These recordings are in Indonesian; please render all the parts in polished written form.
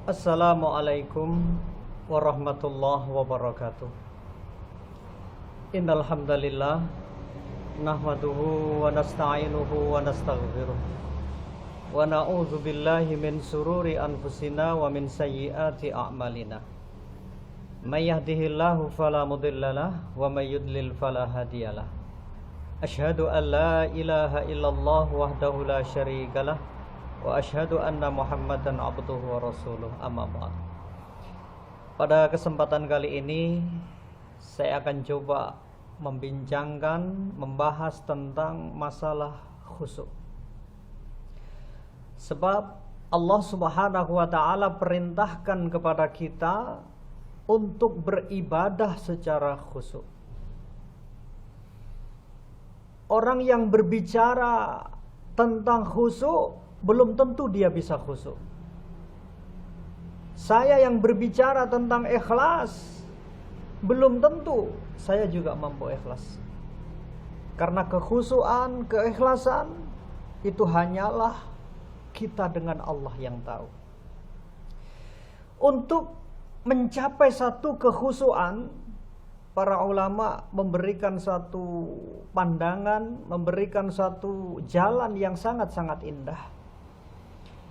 Assalamualaikum warahmatullahi wabarakatuh. Innal hamdalillah nahmaduhu wa nasta'inuhu wa nastaghfiruh wa na'udzu billahi min sururi anfusina wa min sayyiati a'malina. May yahdihillahu fala mudhillalah wa may yudlil fala hadiyalah. Asyhadu an la ilaha illallah wahdahu la syarikalah wa asyhadu anna Muhammadan abduhu wa rasuluh, amma ba'd. Pada kesempatan kali ini saya akan coba membahas tentang masalah khusyuk. Sebab Allah Subhanahu wa taala perintahkan kepada kita untuk beribadah secara khusyuk. Orang yang berbicara tentang khusyuk belum tentu dia bisa khusyuk. Saya yang berbicara tentang ikhlas belum tentu saya juga mampu ikhlas. Karena kekhusyukan, keikhlasan itu hanyalah kita dengan Allah yang tahu. Untuk mencapai satu kekhusyukan, para ulama memberikan satu pandangan, memberikan satu jalan yang sangat-sangat indah.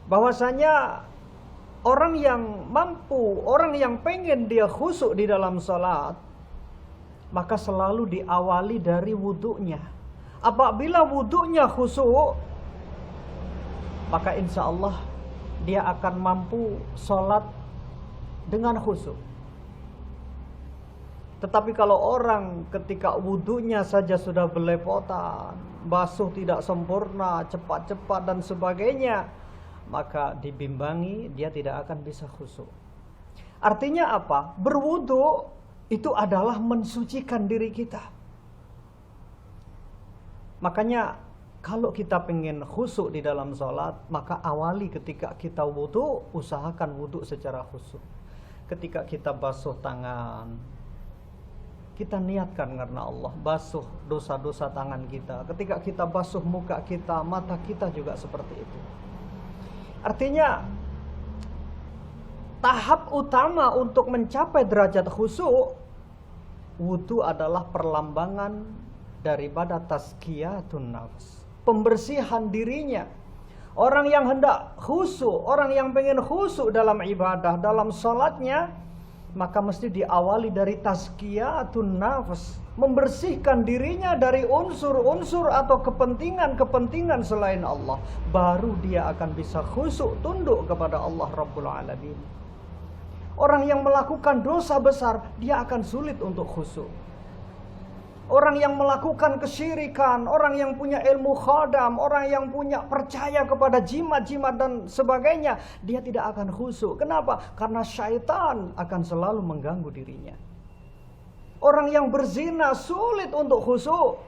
Bahwasanya orang yang mampu, orang yang pengen dia khusyuk di dalam sholat, maka selalu diawali dari wudhunya. Apabila wudhunya khusyuk, maka insya Allah dia akan mampu sholat dengan khusyuk. Tetapi kalau orang ketika wudhunya saja sudah belepotan, basuh tidak sempurna, cepat-cepat dan sebagainya, maka dibimbangi dia tidak akan bisa khusyuk. Artinya apa? Berwudhu itu adalah mensucikan diri kita. Makanya kalau kita pengen khusyuk di dalam sholat, maka awali ketika kita wudhu, usahakan wudhu secara khusyuk. Ketika kita basuh tangan, kita niatkan karena Allah, basuh dosa-dosa tangan kita. Ketika kita basuh muka kita, mata kita juga seperti itu. Artinya tahap utama untuk mencapai derajat khusyuk, wudu adalah perlambangan daripada tazkiyatun nafs, pembersihan dirinya. Orang yang hendak khusyuk, orang yang pengen khusyuk dalam ibadah, dalam sholatnya, maka mesti diawali dari tazkiyatun nafs, membersihkan dirinya dari unsur-unsur atau kepentingan-kepentingan selain Allah. Baru dia akan bisa khusyuk tunduk kepada Allah Rabbul Alamin. Orang yang melakukan dosa besar, dia akan sulit untuk khusyuk. Orang yang melakukan kesyirikan, orang yang punya ilmu khadam, orang yang punya percaya kepada jimat-jimat dan sebagainya, dia tidak akan khusyuk. Kenapa? Karena syaitan akan selalu mengganggu dirinya. Orang yang berzina sulit untuk khusyuk.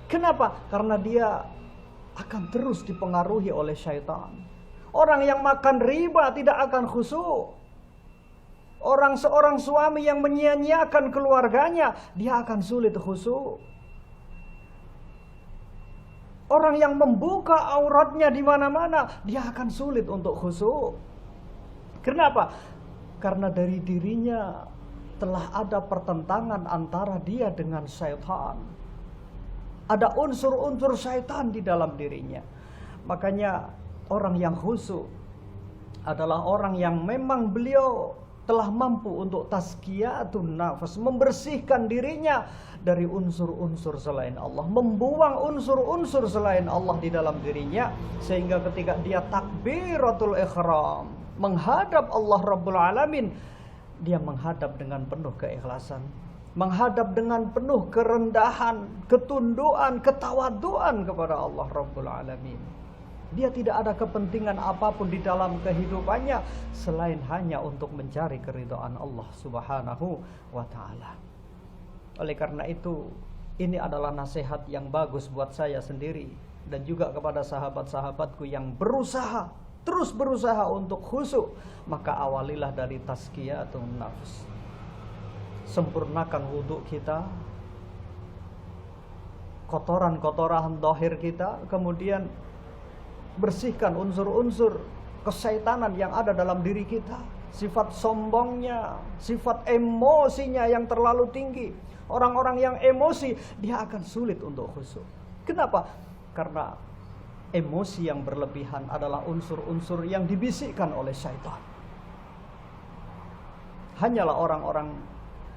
Kenapa? Karena dia akan terus dipengaruhi oleh syaitan. Orang yang makan riba tidak akan khusyuk. Seorang suami yang menyia-nyiakan keluarganya, dia akan sulit khusyuk. Orang yang membuka auratnya di mana-mana, dia akan sulit untuk khusyuk. Kenapa? Karena dari dirinya telah ada pertentangan antara dia dengan syaitan. Ada unsur-unsur syaitan di dalam dirinya. Makanya orang yang khusyuk adalah orang yang memang beliau telah mampu untuk tazkiyatun nafs, membersihkan dirinya dari unsur-unsur selain Allah, membuang unsur-unsur selain Allah di dalam dirinya, sehingga ketika dia takbiratul ihram menghadap Allah Rabbul Alamin, dia menghadap dengan penuh keikhlasan, menghadap dengan penuh kerendahan, ketundukan, ketawaduan kepada Allah Rabbul Alamin. Dia tidak ada kepentingan apapun di dalam kehidupannya selain hanya untuk mencari keridhaan Allah Subhanahu wa taala. Oleh karena itu, ini adalah nasihat yang bagus buat saya sendiri dan juga kepada sahabat-sahabatku yang terus berusaha untuk khusyuk. Maka awalilah dari tazkiyatun nafs. Sempurnakan wudhu kita, kotoran-kotoran zahir kita, kemudian bersihkan unsur-unsur kesaitanan yang ada dalam diri kita, sifat sombongnya, sifat emosinya yang terlalu tinggi. Orang-orang yang emosi, dia akan sulit untuk khusyuk. Kenapa? Karena emosi yang berlebihan adalah unsur-unsur yang dibisikkan oleh syaitan. Hanyalah orang-orang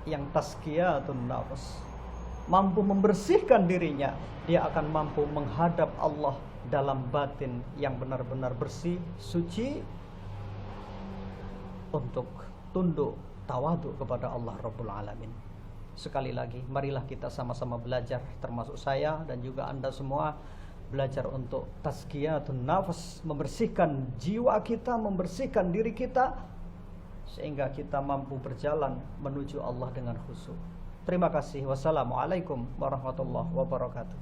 yang tazkiyatun nafs, mampu membersihkan dirinya, dia akan mampu menghadap Allah dalam batin yang benar-benar bersih, suci, untuk tunduk tawadhu kepada Allah Rabbul Alamin. Sekali lagi, marilah kita sama-sama belajar, termasuk saya dan juga Anda semua, belajar untuk tazkiyatun nafs, membersihkan jiwa kita, membersihkan diri kita, sehingga kita mampu berjalan menuju Allah dengan khusyuk. Terima kasih. Wassalamualaikum warahmatullahi wabarakatuh.